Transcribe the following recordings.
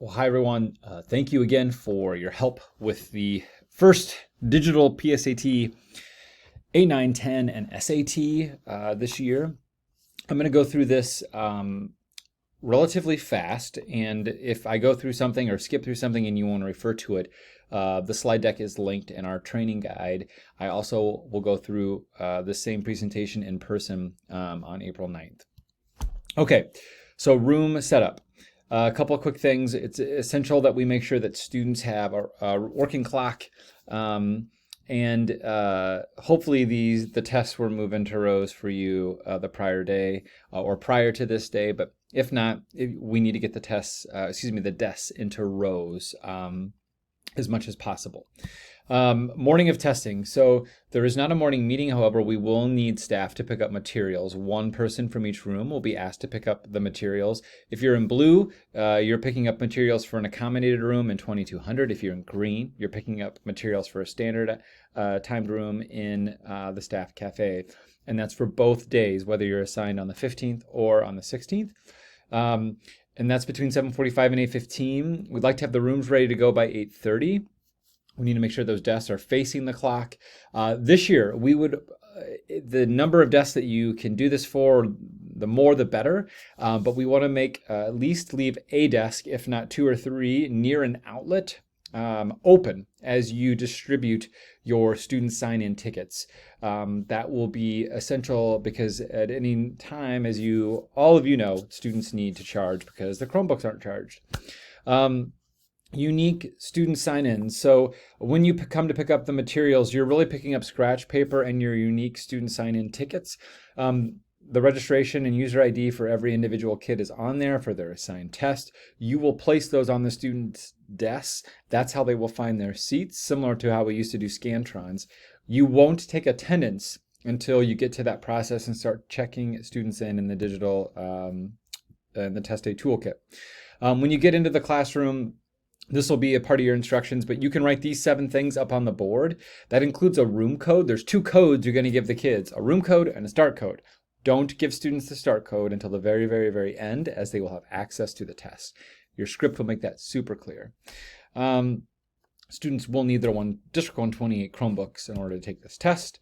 Well, hi everyone. Thank you again for your help with the first digital PSAT A9, 10, and SAT this year. I'm going to go through this relatively fast, and if I go through something or skip through something and you want to refer to it, the slide deck is linked in our training guide. I also will go through the same presentation in person on April 9th. Okay, so room setup. A couple of quick things. It's essential that we make sure that students have a working clock, and hopefully the tests were moved into rows for you the prior day or prior to this day. But if not, we need to get the the desks into rows as much as possible. Morning of testing. So there is not a morning meeting. However, we will need staff to pick up materials. One person from each room will be asked to pick up the materials. If you're in blue, you're picking up materials for an accommodated room in 2200. If you're in green, you're picking up materials for a standard timed room in the staff cafe. And that's for both days, whether you're assigned on the 15th or on the 16th. And that's between 7:45 and 8:15. We'd like to have the rooms ready to go by 8:30. We need to make sure those desks are facing the clock. This year, the number of desks that you can do this for, the more the better. But we want to make at least leave a desk, if not two or three, near an outlet open as you distribute your student sign-in tickets. That will be essential because at any time, as all of you know, students need to charge because the Chromebooks aren't charged. Unique student sign-ins. So when you come to pick up the materials, you're really picking up scratch paper and your unique student sign-in tickets. The registration and user ID for every individual kid is on there for their assigned test. You will place those on the student's desks. That's how they will find their seats, similar to how we used to do Scantrons. You won't take attendance until you get to that process and start checking students in the digital and the test day toolkit. When you get into the classroom, this will be a part of your instructions, but you can write these 7 things up on the board. That includes a room code. There's 2 codes you're going to give the kids, a room code and a start code. Don't give students the start code until the very, very, very end, as they will have access to the test. Your script will make that super clear. Students will need their District 128 Chromebooks in order to take this test.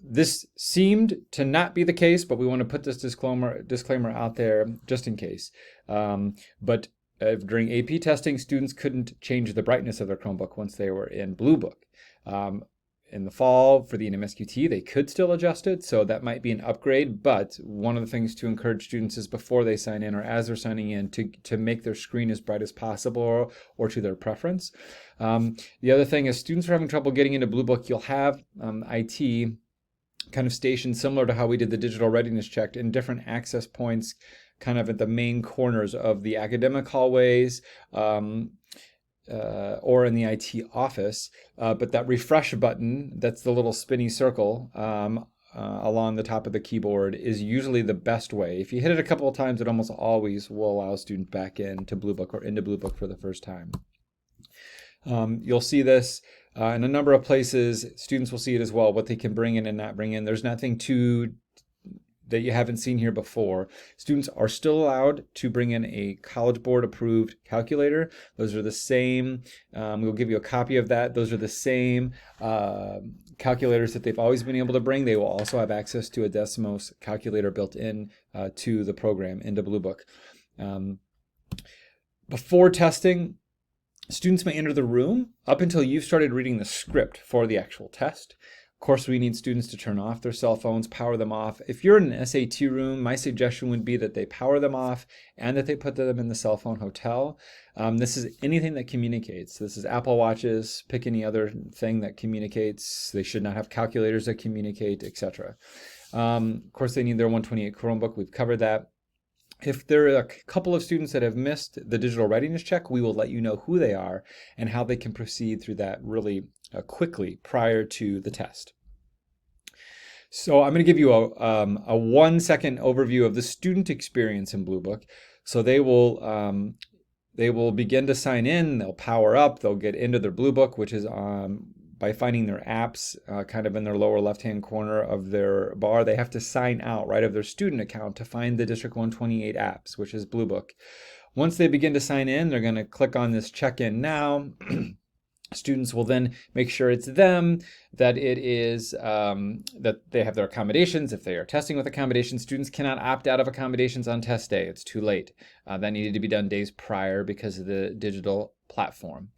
This seemed to not be the case, but we want to put this disclaimer out there just in case. During AP testing, students couldn't change the brightness of their Chromebook once they were in Blue Book. In the fall, for the NMSQT, they could still adjust it, so that might be an upgrade, but one of the things to encourage students is before they sign in or as they're signing in to make their screen as bright as possible or to their preference. The other thing is students are having trouble getting into Blue Book. You'll have IT kind of stationed similar to how we did the digital readiness check in different access points kind of at the main corners of the academic hallways or in the IT office. But that refresh button, that's the little spinny circle along the top of the keyboard, is usually the best way. If you hit it a couple of times, it almost always will allow students back into Blue Book or into Blue Book for the first time. You'll see this in a number of places. Students will see it as well, what they can bring in and not bring in. There's nothing that you haven't seen here before. Students are still allowed to bring in a College Board approved calculator. Those are the same, we'll give you a copy of that. Those are the same calculators that they've always been able to bring. They will also have access to a Desmos calculator built in to the program, into Blue Book. Before testing, students may enter the room up until you've started reading the script for the actual test. Of course, we need students to turn off their cell phones, power them off. If you're in an SAT room, my suggestion would be that they power them off and that they put them in the cell phone hotel. This is anything that communicates. This is Apple Watches, pick any other thing that communicates. They should not have calculators that communicate, etc. Of course, they need their 128 Chromebook. We've covered that. If there are a couple of students that have missed the digital readiness check, we will let you know who they are and how they can proceed through that really quickly prior to the test. So I'm going to give you a 1-second overview of the student experience in Blue Book. So they will begin to sign in, they'll power up, they'll get into their Blue Book, which is by finding their apps kind of in their lower left-hand corner of their bar. They have to sign out, right, of their student account to find the District 128 apps, which is Blue Book. Once they begin to sign in, they're going to click on this check-in now. Students will then make sure it's them, that it is that they have their accommodations. If they are testing with accommodations, students cannot opt out of accommodations on test day. It's too late. That needed to be done days prior because of the digital platform.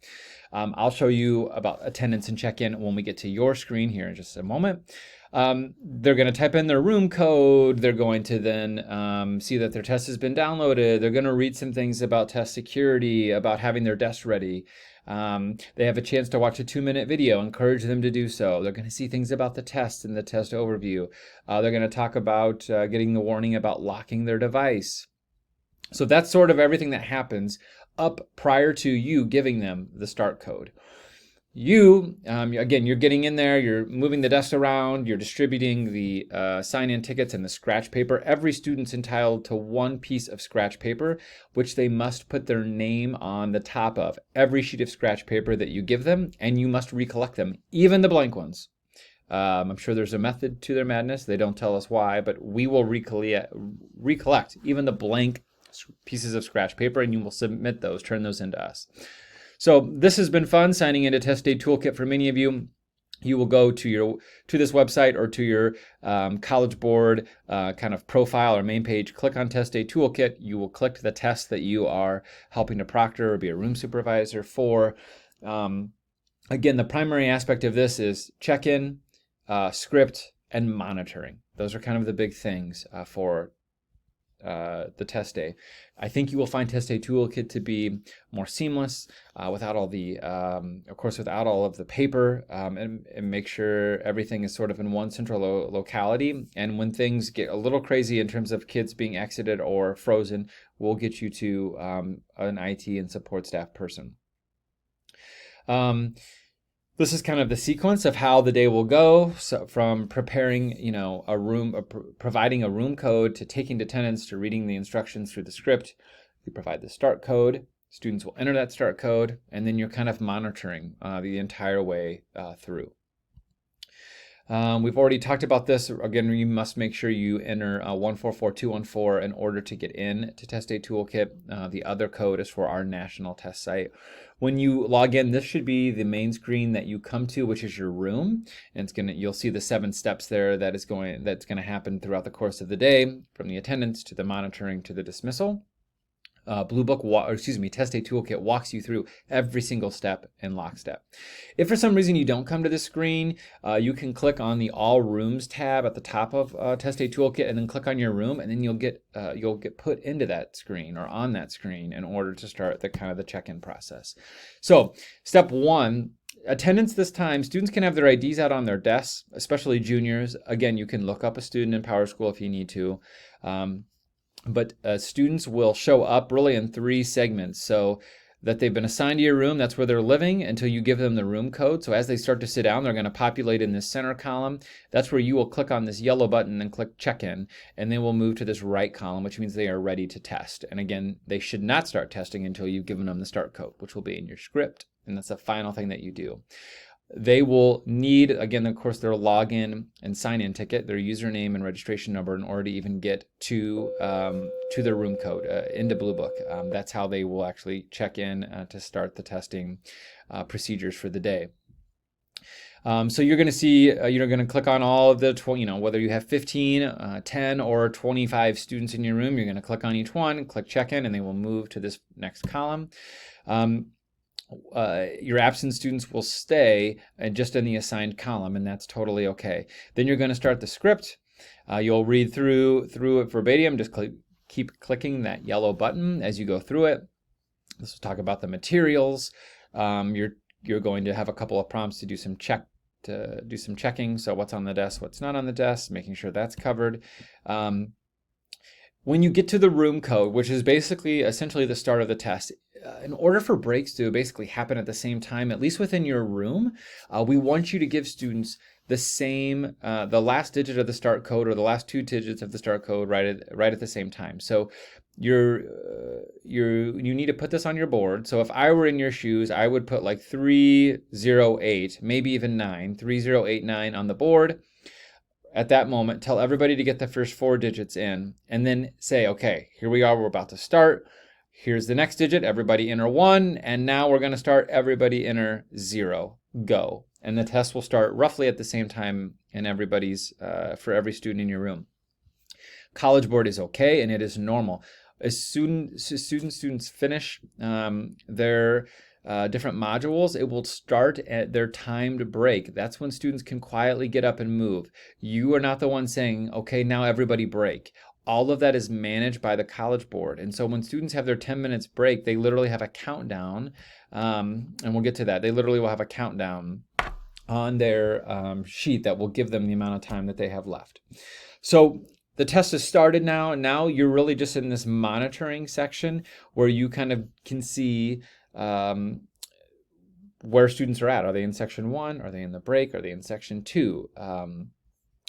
I'll show you about attendance and check-in when we get to your screen here in just a moment. They're going to type in their room code. They're going to then see that their test has been downloaded. They're going to read some things about test security, about having their desk ready. They have a chance to watch a 2-minute video. Encourage them to do so. They're going to see things about the test and the test overview. They're going to talk about getting the warning about locking their device. So that's sort of everything that happens up prior to you giving them the start code. Again, you're getting in there, you're moving the desk around, you're distributing the sign-in tickets and the scratch paper. Every student's entitled to one piece of scratch paper, which they must put their name on the top of every sheet of scratch paper that you give them, and you must recollect them, even the blank ones. I'm sure there's a method to their madness. They don't tell us why, but we will recollect even the blank pieces of scratch paper, and you will submit those, turn those into us. So this has been fun, signing into Test Day Toolkit for many of you. You will go to this website or to your College Board kind of profile or main page, click on Test Day Toolkit. You will click the test that you are helping to proctor or be a room supervisor for. Again, the primary aspect of this is check-in, script, and monitoring. Those are kind of the big things for the test day. I think you will find Test Day Toolkit to be more seamless without all the, of course, without all of the paper, and make sure everything is sort of in one central locality. And when things get a little crazy in terms of kids being exited or frozen, we'll get you to an IT and support staff person. This is kind of the sequence of how the day will go. So from preparing, a room, providing a room code, to taking attendance, to reading the instructions through the script. You provide the start code. Students will enter that start code, and then you're kind of monitoring the entire way through. We've already talked about this. Again, you must make sure you enter 144214 in order to get in to Test Day Toolkit. The other code is for our national test site. When you log in, this should be the main screen that you come to, which is your room, and you'll see the 7 steps there that's going to happen throughout the course of the day, from the attendance to the monitoring to the dismissal. Test Day Toolkit walks you through every single step in lockstep. If for some reason you don't come to this screen, you can click on the All Rooms tab at the top of Test Day Toolkit, and then click on your room, and then you'll get put into that screen or on that screen in order to start the check-in process. So, step 1. Attendance this time, students can have their IDs out on their desks, especially juniors. Again, you can look up a student in PowerSchool if you need to. But students will show up really in 3 segments. So that they've been assigned to your room, that's where they're living until you give them the room code. So as they start to sit down, they're going to populate in this center column. That's where you will click on this yellow button and click check-in, and they will move to this right column, which means they are ready to test. And again, they should not start testing until you've given them the start code, which will be in your script. And that's the final thing that you do. They will need, again, of course, their login and sign-in ticket, their username and registration number in order to even get to their room code into Blue Book. That's how they will actually check in to start the testing procedures for the day. So you're going to see, you're going to click on all of the, whether you have 15, 10, or 25 students in your room, you're going to click on each one, click check-in, and they will move to this next column. Your absent students will stay just in the assigned column, and that's totally okay. Then you're going to start the script. You'll read through it verbatim. Just keep clicking that yellow button as you go through it. This will talk about the materials. You're going to have a couple of prompts to do some checking. So what's on the desk, what's not on the desk, making sure that's covered. When you get to the room code, which is essentially the start of the test, in order for breaks to basically happen at the same time, at least within your room, we want you to give students the same, the last digit of the start code or the last 2 digits of the start code right at the same time. So you need to put this on your board. So if I were in your shoes, I would put like 308, maybe even 9, 3089 on the board. At that moment, tell everybody to get the first 4 digits in, and then say, okay, here we are, we're about to start. Here's the next digit, everybody enter 1, and now we're going to start everybody enter 0, go. And the test will start roughly at the same time in everybody's, for every student in your room. College Board is okay, and it is normal. As students finish their different modules, it will start at their timed break. That's when students can quietly get up and move. You are not the one saying, okay, now everybody break. All of that is managed by the College Board. And so when students have their 10 minutes break, they literally have a countdown, and we'll get to that. They literally will have a countdown on their sheet that will give them the amount of time that they have left. So the test has started now, and now you're really just in this monitoring section where you kind of can see where students are at. Are they in section 1? Are they in the break? Are they in section 2?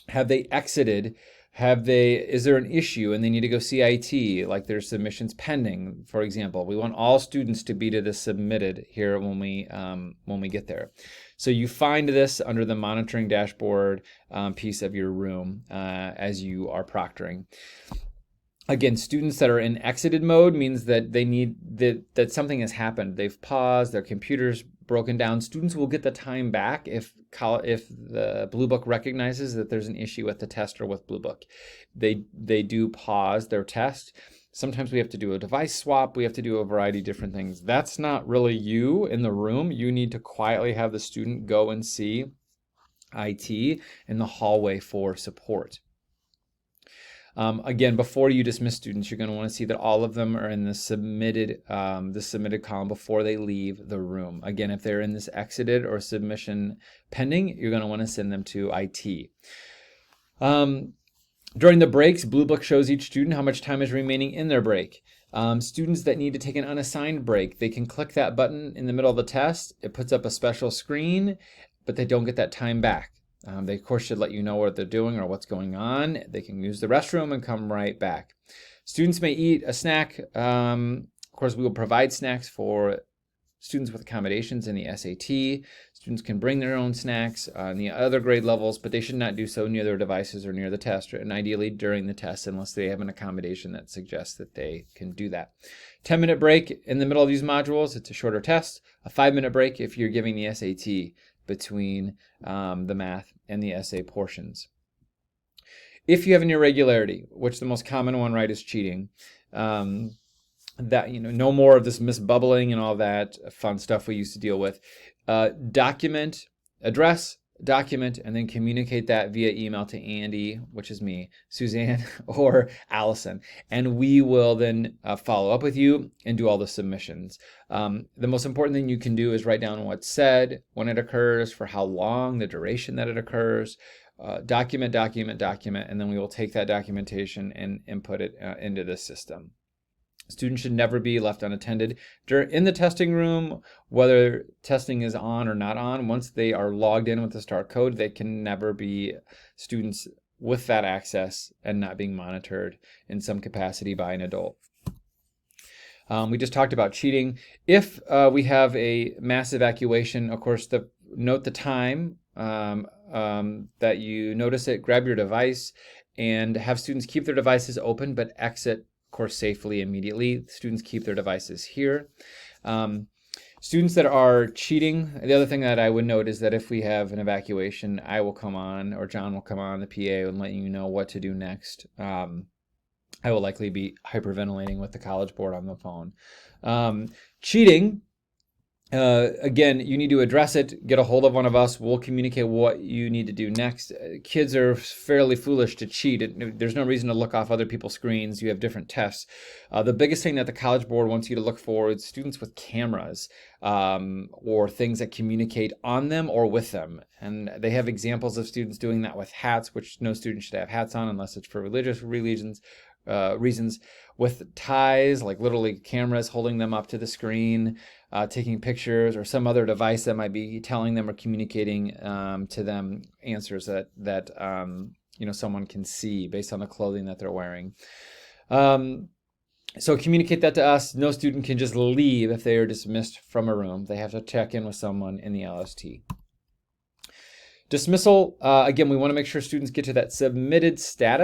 Have they exited? Is there an issue and they need to go see IT, like their submissions pending, for example? We want all students to be to the submitted here when we get there. So you find this under the monitoring dashboard piece of your room as you are proctoring. Again, students that are in exited mode means that they need that something has happened. They've paused, their computer's broken down. Students will get the time back if the Blue Book recognizes that there's an issue with the test or with Blue Book. They do pause their test. Sometimes we have to do a device swap. We have to do a variety of different things. That's not really you in the room. You need to quietly have the student go and see IT in the hallway for support. Again, before you dismiss students, you're going to want to see that all of them are in the submitted column before they leave the room. Again, if they're in this exited or submission pending, you're going to want to send them to IT. During the breaks, Blue Book shows each student how much time is remaining in their break. Students that need to take an unassigned break, they can click that button in the middle of the test. It puts up a special screen, but they don't get that time back. They, of course, should let you know what they're doing or what's going on. They can use the restroom and come right back. Students may eat a snack. Of course, we will provide snacks for students with accommodations in the SAT. Students can bring their own snacks on the other grade levels, but they should not do so near their devices or near the test, and ideally during the test unless they have an accommodation that suggests that they can do that. 10-minute break in the middle of these modules. It's a shorter test. A 5-minute break if you're giving the SAT between the math and the essay portions. If you have an irregularity, which the most common one, right, is cheating, that, no more of this misbubbling and all that fun stuff we used to deal with. Document, address, document, and then communicate that via email to Andy, which is me, Suzanne, or Allison. And we will then follow up with you and do all the submissions. The most important thing you can do is write down what's said, when it occurs, for how long, the duration that it occurs. Document, and then we will take that documentation and input it into the system. Students should never be left unattended in the testing room, whether testing is on or not on. Once they are logged in with the STAR code, they can never be students with that access and not being monitored in some capacity by an adult. We just talked about cheating. If we have a mass evacuation, of course, note the time that you notice it, grab your device, and have students keep their devices open but exit, of course, safely immediately. Students keep their devices here. Students that are cheating, the other thing that I would note is that if we have an evacuation, I will come on, or John will come on, the PA, and let you know what to do next. I will likely be hyperventilating with the College Board on the phone. Cheating, again, you need to address it, get a hold of one of us. We'll communicate what you need to do next. Kids are fairly foolish to cheat. There's no reason to look off other people's screens. You have different tests. The biggest thing that the College Board wants you to look for is students with cameras or things that communicate on them or with them. And they have examples of students doing that with hats, which no student should have hats on unless it's for religious reasons. With ties, like literally cameras holding them up to the screen, taking pictures, or some other device that might be telling them or communicating to them answers that someone can see based on the clothing that they're wearing. So communicate that to us. No student can just leave if they are dismissed from a room. They have to check in with someone in the LST. Dismissal, again, we want to make sure students get to that submitted status.